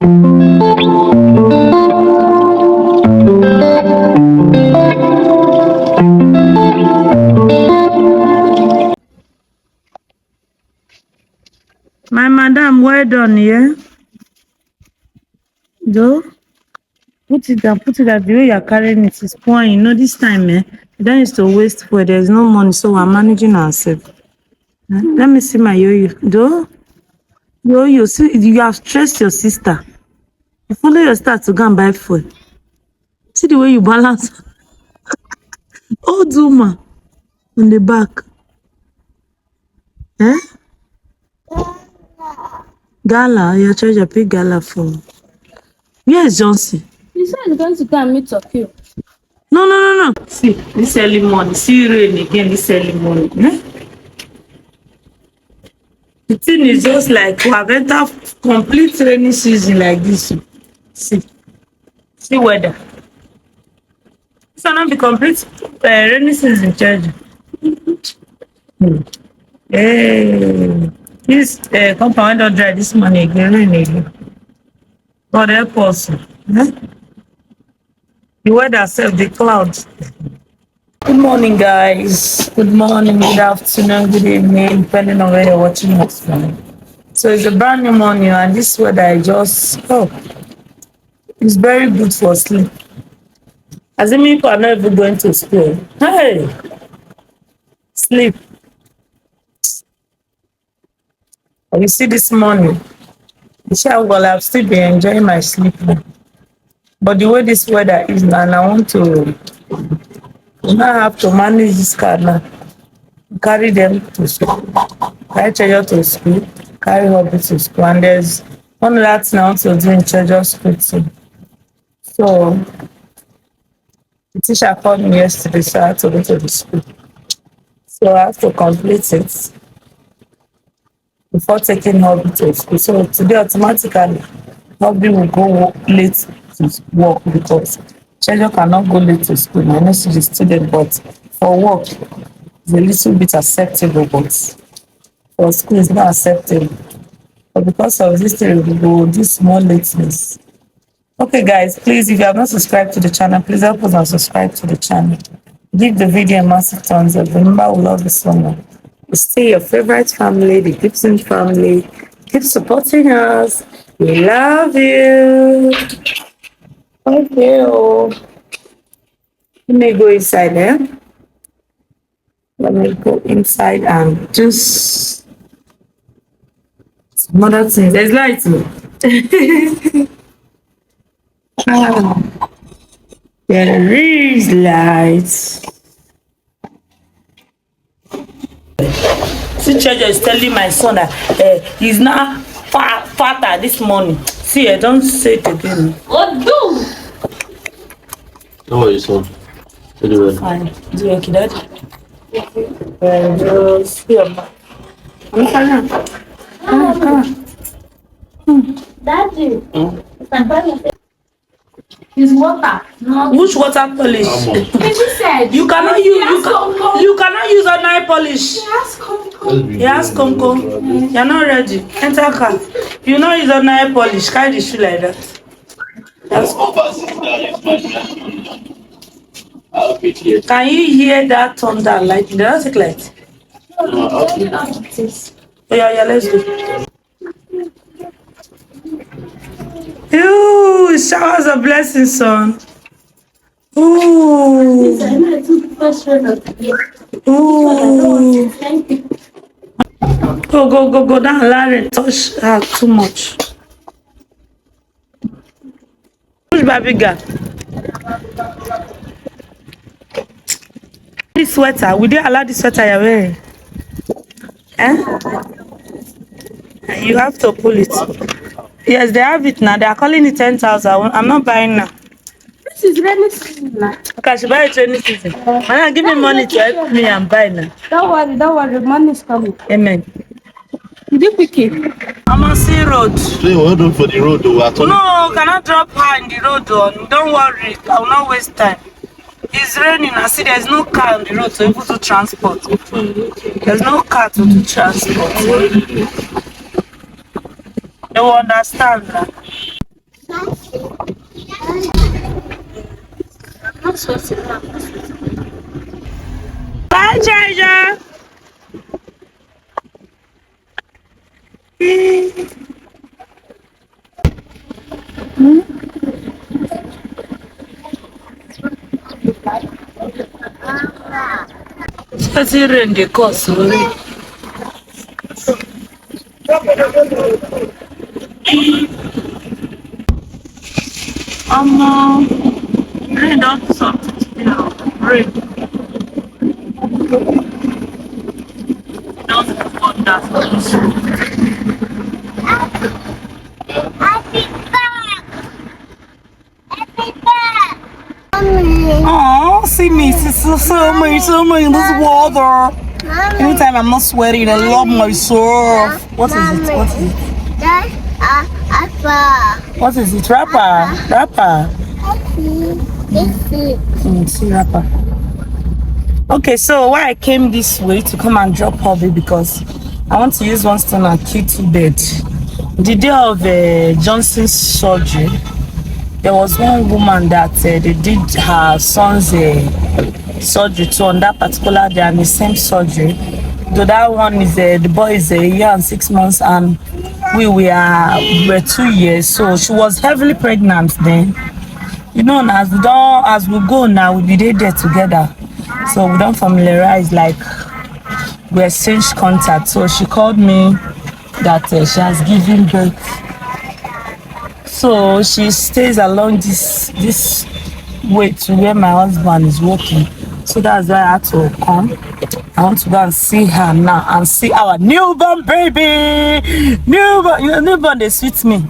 My madam, well done, yeah? Though, put it down, the way you're carrying it is pouring. You know, this time, you don't used to waste food. There's no money, so we're managing ourselves. Let me see my yo-yo. Though, yo-yo, see, you have stressed your sister. You follow your sister to go and buy food. See the way you balance. Oh, Zuma, on the back. Eh? Gala, your treasure, pick gala for me. Where is Johnson? He said he's going to go and meet Tokyo. No. See, this early morning. See rain again this early morning. The thing is just like we have entered complete rainy season like this. See weather. This will not be complete rainy season, church. Hey, this compound don't dry this morning again, rain again. God help us. The weather self, the clouds. Good morning, guys. Good morning, good afternoon, good evening, depending on where you're watching us from. So it's a brand new morning, and this weather it's very good for sleep. As if people are not even going to school. Hey, sleep. And you see this morning, I've still been enjoying my sleep now. But the way this weather is now, and I want to now have to manage this car now. Carry them to school, carry Treasure to school, carry Hobby to school, and there's one other thing I want to do in Treasure school too. So the teacher called me yesterday, so I had to go to the school. So I have to complete it before taking Hobby to school. So today automatically Hobby will go late to work because Treasure cannot go late to school. I know she's a student, but for work it's a little bit acceptable, but for school it's not acceptable. But because of this thing, we will do small lateness. Okay, guys, please, if you have not subscribed to the channel, please help us and subscribe to the channel. Give the video a massive thumbs up. Remember, we love you so much. We stay your favorite family, the Gibson family. Keep supporting us. We love you. Okay. Let me go inside there. Let me go inside and just some other things. There's light. There is light. See, Treasure is telling my son that he's not fatter this morning. See, I don't say it again. What do? How are you, son? Anyway. Fine. Do you okay, Daddy? Just here, ma. Come on. Daddy. It's water. Which water polish? He said You cannot use ordinary polish. He has come. You're not ready. Enter car. You know use ordinary polish. Carry the shoe like that. Can you hear that thunder light? Does it light? Yeah, let's go. Ew, showers of blessings, son. Ooh. Ooh. Go down, Larry. Touch her too much. Push baby girl. This sweater, will they allow this sweater you're wearing? You have to pull it. Yes, they have it now. They are calling it 10,000. I'm not buying now. This is rainy season now. Okay, I should buy it rainy season. Now give me money to help me and buy now. Don't worry, money is coming. Amen. Did you pick it? I'm on sea road. So you want to for the road though? No, cannot drop her in the road. Don't worry, I will not waste time. It's raining. I see there's no car on the road to able to transport. There's no car to do transport. They will understand that. not sweating now. Bye, Treasure. It's rain dey cause rain. Rain don do something today now. Rain. Don't want that. Oh, see me, so much in this water. Anytime I'm not sweating, I love myself. What is it? What is it? That's apple. What is it? Rapper. Rapper. See rapper. Okay, so why I came this way to come and drop Hobby because I want to use one stone and kill two birds. The day of Johnson's surgery, there was one woman that they did her son's surgery too on that particular day and the same surgery. Though that one is the boy is a year and 6 months and we were 2 years, so she was heavily pregnant then. You know, as we go now, we be there together, so we don't familiarize, like we exchange contact. So she called me that she has given birth. So she stays along this way to where my husband is working. So that's why I had to come. I want to go and see her now and see our newborn baby. Newborn, they sweet me.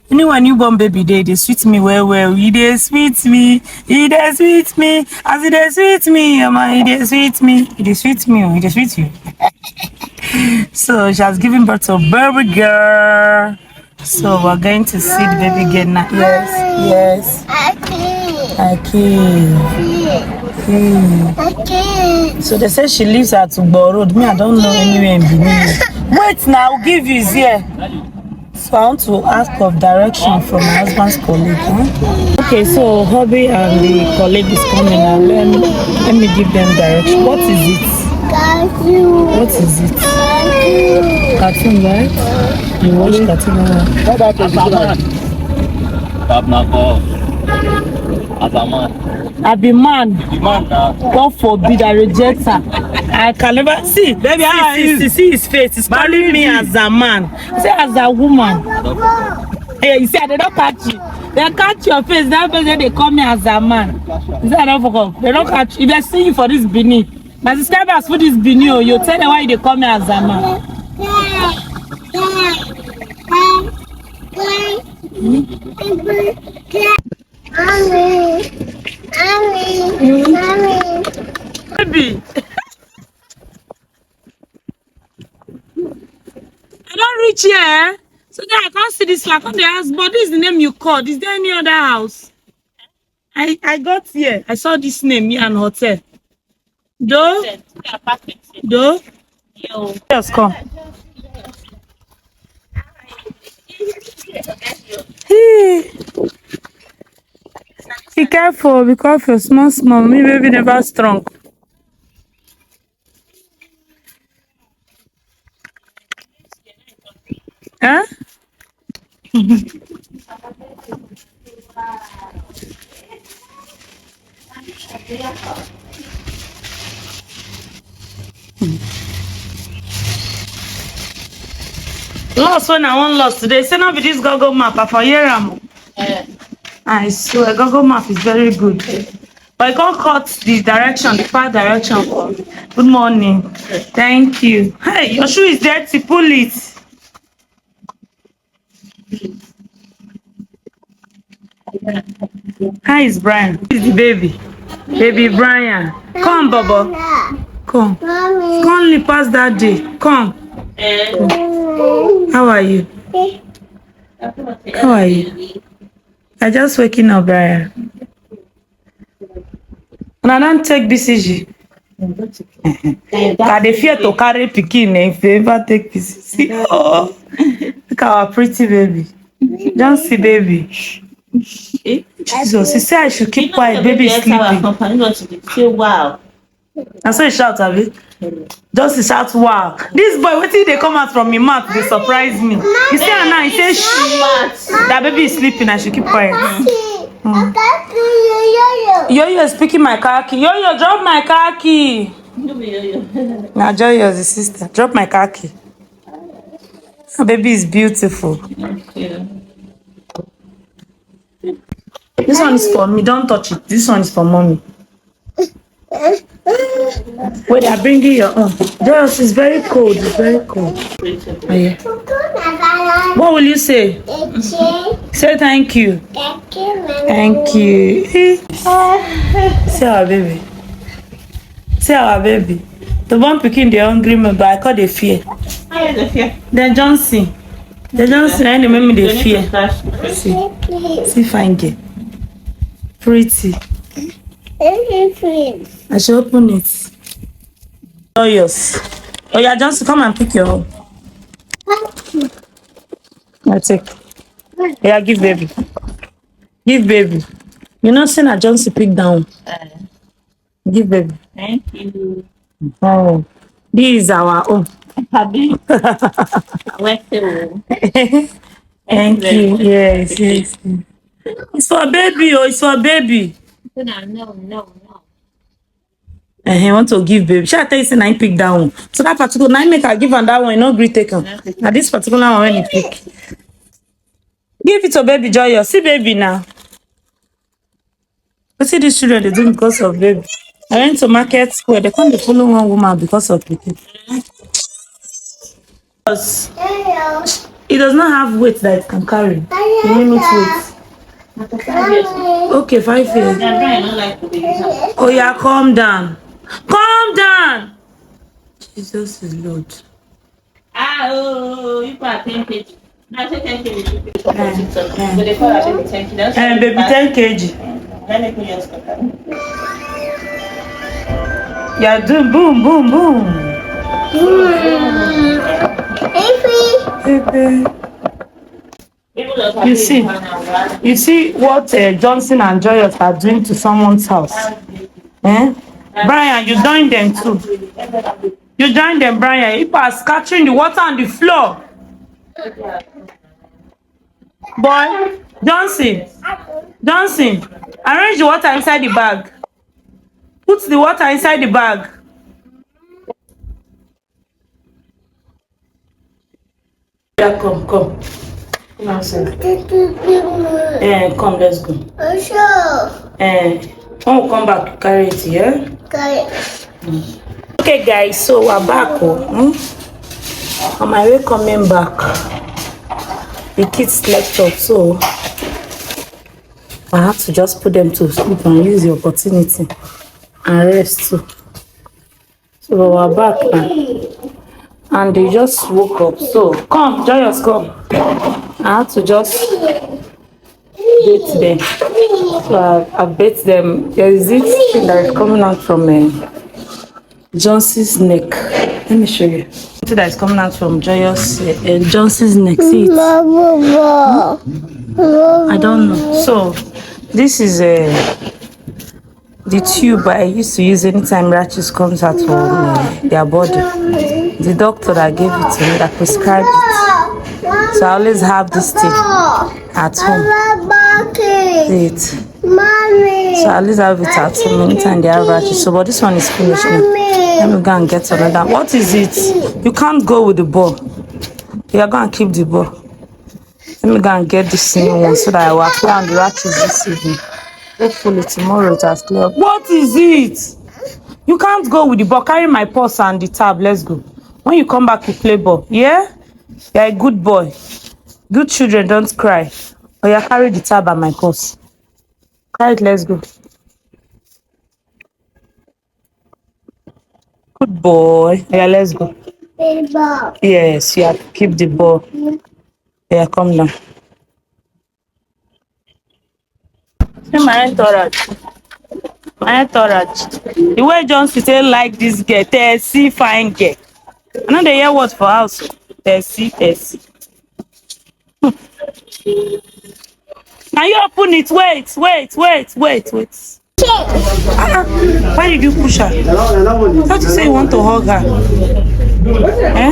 You know when newborn baby they sweet me well. They sweet me. They sweet me. As they sweet me, they sweet me. They sweet me. They sweet you. So she has given birth to a baby girl. So we're going to see the baby girl now. Yes. Okay. So they say she lives at Ugbo Road. Me, I don't know anywhere in Benin. Wait now, I'll give you here. So I want to ask of direction from my husband's colleague. Okay, so Hobby and the colleague is coming and let me give them direction. What is it? What is it? Cartoon, right? You watch cartoon. I be man. God forbid I reject her. I can never see. Baby, see his face. He's calling me as a man. Say as a woman. Hey, you see, they don't catch you. They catch your face. That person they call me as a man. You say I don't forget. They don't catch you. If they see you for this Benin, my subscribers for this Benin, you tell them why they call me as a man. Baby. I don't reach here. So then I can't see this flag on the house, but this is the name you called. Is there any other house? I got here. I saw this name here and hotel. Do? Yes, come. Be careful, small. Me baby never strong. Huh? Lost when I want lost today. Say not be this Google map. I for hear am. I swear Google map is very good. But I can't cut the direction, the far direction for. Good morning. Thank you. Hey, your shoe is dirty. Pull it. Hi, it's Brian. It's the baby. Baby Brian. Come, Baba. Come. Come past that day. Come. How are you? How are you? I just waking up, Brian. And I don't take BCG. I dey fear to carry pikin if they ever take BCG. Oh, look at our pretty baby. Don't see baby. Jesus, he said I should keep quiet. Baby Baby is our sleeping. company what you did. Say wow. And so he shout at me. Just he shout, wow. This boy, what did they come out from his mouth? They surprise me. He say, Anna, he say, shh. That baby is sleeping. I should keep quiet. Yo-yo is picking my car key. Yo-yo, drop my car key. Now Joy is the sister. Drop my car key. The baby is beautiful. This one is for me. Don't touch it. This one is for mommy. Wait, I'm bringing your own. Joyous, it's very cold. It's very cold. Oh, yeah. What will you say? Say thank you. Thank you. Say our baby. Say our baby. The one picking the hungry man, but I call the fear. Then Johnson. The Johnson, I make me the fear. See fine girl. Pretty. I should open it. Joyous. Oh yeah, Johnson, come and pick your own. I take. Yeah, give baby. Give baby. You know, saying that Johnson pick down. Give baby. Thank you. Oh, this is our own. Happy. Thank you. Yes, yes. It's for baby. Oh, it's for baby. No. And he want to give baby. Shall I tell you, say nine pick down. So that particular nine make her give and that one, no great take on. Now this particular one when he pick. Give it to baby Joyous. See baby now. But see these children they do because of baby. I went to Market Square. They can't follow one woman because of baby. Because it does not have weight that it can carry. You limit weight. Okay, 5 years. Oh yeah, calm down. Calm down. Jesus is Lord. You got 10 kg. Now say 10 kg. So they call that baby 10 kg. And baby 10 kg. Let me put your scooter. Yeah, doing boom, boom, boom. You see what Johnson and Joyous are doing to someone's house. Brian, you join them too. You join them, Brian. People are scattering the water on the floor. Boy, Johnson, arrange the water inside the bag. Put the water inside the bag. Yeah, come. Come outside. Come, let's go. When we come back, carry it, yeah? Okay, guys, so we're back. On my way coming back, the kids slept up, so I have to just put them to sleep and use the opportunity and rest too. So we're back now. And they just woke up. So come, Joyous, come. I have to just bait them. So I bait them. There is this thing that is coming out from Johnson's neck. Let me show you. Something that is coming out from Johnson's neck. See it? I don't know. So this is the tube I used to use anytime rashes comes out from their body. The doctor that gave it to me, that prescribed it. So I always have this thing at home. See it? So I always have it at home anytime they have rashes. So but this one is finished now. Let me go and get another. What is it? You can't go with the ball. You are going to keep the ball. Let me go and get this new one so that I will apply on the rashes this evening. Hopefully tomorrow it has cleared. What is it? You can't go with the ball. Carry my purse and the tab. Let's go. When you come back, you play ball. Yeah? You're a good boy. Good children don't cry. Or you carry the tab and my purse. Carry it, let's go. Good boy. Yeah, let's go. Yes, you have to keep the ball. Yeah, come down. See my entourage. My entourage. The way Johnson say like this girl, Tessie fine girl. I know they hear what for house. Tessie. Now Can you open it? Wait. Why did you push her? I thought you say you want to hug her. Eh?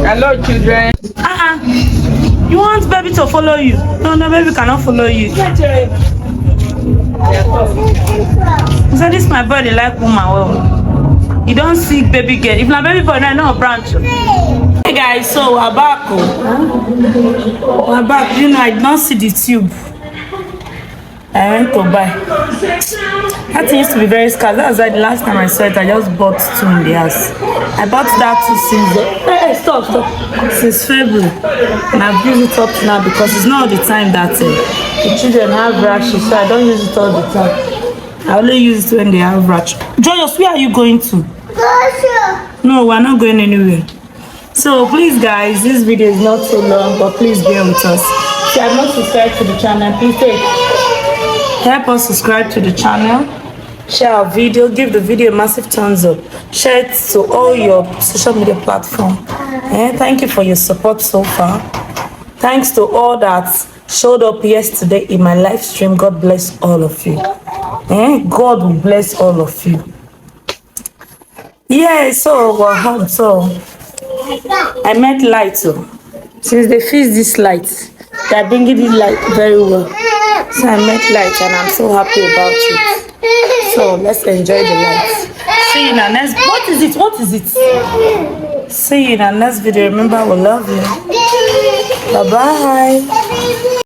Hello, children. You want baby to follow you? No, baby cannot follow you. So this my body like woman well. You don't see baby girl. If not baby boy, I know a branch. Hey guys, so we're back. We're back. You know, I did not see the tube. I went to buy. That thing used to be very scarce. That was like the last time I saw it. I just bought two in the house. I bought that two since stop. Since February, and I've used it up now because it's not all the time that the children have rashes, so I don't use it all the time. I only use it when they have rash. Joyous, where are you going to? No, we're not going anywhere. So please guys, this video is not so long, but please bear with us. If you have not subscribed to the channel, please help us subscribe to the channel, share our video, give the video a massive thumbs up, share it to all your social media platforms. Thank you for your support so far. Thanks to all that showed up yesterday in my live stream. God bless all of you. God will bless all of you. Yeah, so I met light. Since they fix this light, they're bringing this light very well. So I met light and I'm so happy about it. So let's enjoy the lights. See you in our next. What is it? See you in our next video. Remember, we love you. Bye bye.